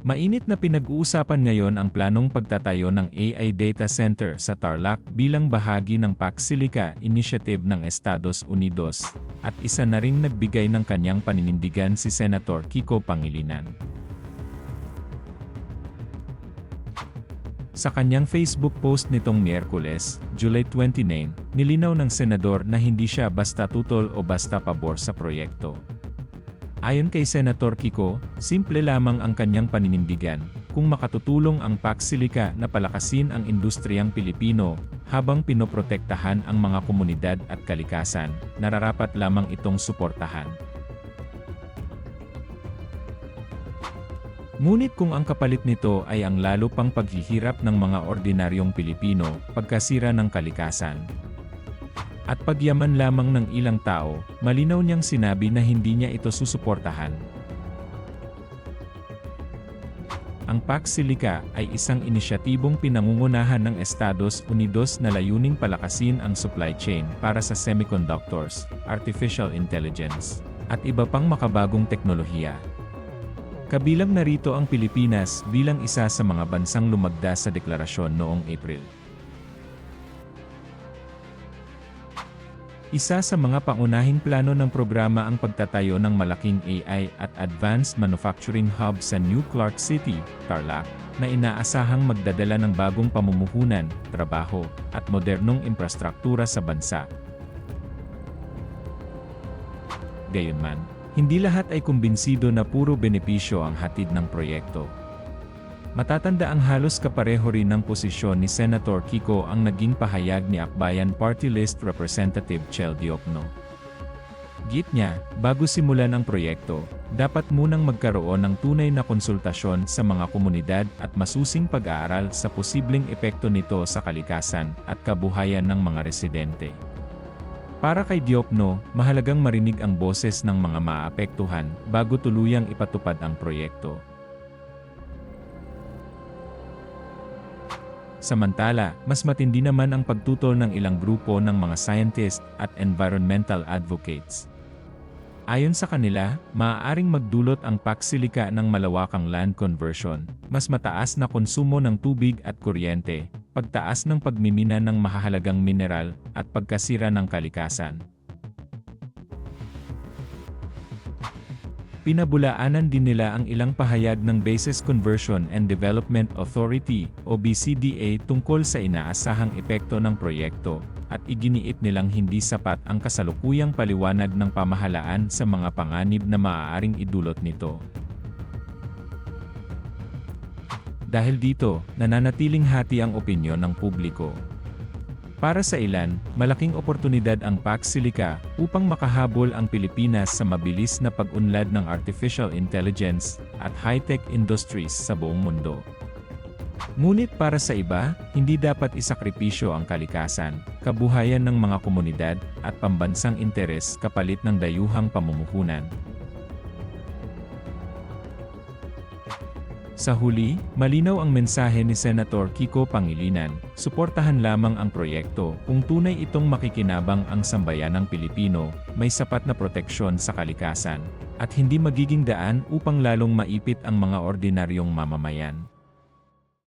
Mainit na pinag-uusapan ngayon ang planong pagtatayo ng AI Data Center sa Tarlac bilang bahagi ng Pax Silica Initiative ng Estados Unidos, at isa na ring nagbigay ng kanyang paninindigan si Senator Kiko Pangilinan. Sa kanyang Facebook post nitong Miyerkules, July 29, nilinaw ng senador na hindi siya basta tutol o basta pabor sa proyekto. Ayon kay Senator Kiko, simple lamang ang kanyang paninindigan, kung makatutulong ang Pax Silica na palakasin ang industriyang Pilipino, habang pinoprotektahan ang mga komunidad at kalikasan, nararapat lamang itong suportahan. Ngunit kung ang kapalit nito ay ang lalo pang paghihirap ng mga ordinaryong Pilipino, pagkasira ng kalikasan, at pagyaman lamang ng ilang tao, malinaw niyang sinabi na hindi niya ito susuportahan. Ang Pax Silica ay isang inisyatibong pinangungunahan ng Estados Unidos na layuning palakasin ang supply chain para sa semiconductors, artificial intelligence, at iba pang makabagong teknolohiya. Kabilang narito ang Pilipinas bilang isa sa mga bansang lumagda sa deklarasyon noong April. Isa sa mga pangunahing plano ng programa ang pagtatayo ng malaking AI at Advanced Manufacturing Hub sa New Clark City, Tarlac, na inaasahang magdadala ng bagong pamumuhunan, trabaho, at modernong infrastruktura sa bansa. Gayunman, hindi lahat ay kumbinsido na puro benepisyo ang hatid ng proyekto. Matatanda ang halos kapareho rin ng posisyon ni Senator Kiko ang naging pahayag ni Akbayan Party List Representative Chel Diokno. Git niya, bago simulan ang proyekto, dapat munang magkaroon ng tunay na konsultasyon sa mga komunidad at masusing pag-aaral sa posibleng epekto nito sa kalikasan at kabuhayan ng mga residente. Para kay Diokno, mahalagang marinig ang boses ng mga maapektuhan bago tuluyang ipatupad ang proyekto. Samantala, mas matindi naman ang pagtutol ng ilang grupo ng mga scientist at environmental advocates. Ayon sa kanila, maaaring magdulot ang Pax Silica ng malawakang land conversion, mas mataas na konsumo ng tubig at kuryente, pagtaas ng pagmimina ng mahahalagang mineral, at pagkasira ng kalikasan. Pinabulaanan din nila ang ilang pahayag ng Bases Conversion and Development Authority o BCDA tungkol sa inaasahang epekto ng proyekto, at iginiit nilang hindi sapat ang kasalukuyang paliwanag ng pamahalaan sa mga panganib na maaaring idulot nito. Dahil dito, nananatiling hati ang opinyon ng publiko. Para sa ilan, malaking oportunidad ang Pax Silica upang makahabol ang Pilipinas sa mabilis na pag-unlad ng artificial intelligence at high-tech industries sa buong mundo. Ngunit para sa iba, hindi dapat isakripisyo ang kalikasan, kabuhayan ng mga komunidad, at pambansang interes kapalit ng dayuhang pamumuhunan. Sa huli, malinaw ang mensahe ni Senator Kiko Pangilinan, suportahan lamang ang proyekto kung tunay itong makikinabang ang sambayanang Pilipino, may sapat na proteksyon sa kalikasan, at hindi magiging daan upang lalong maipit ang mga ordinaryong mamamayan.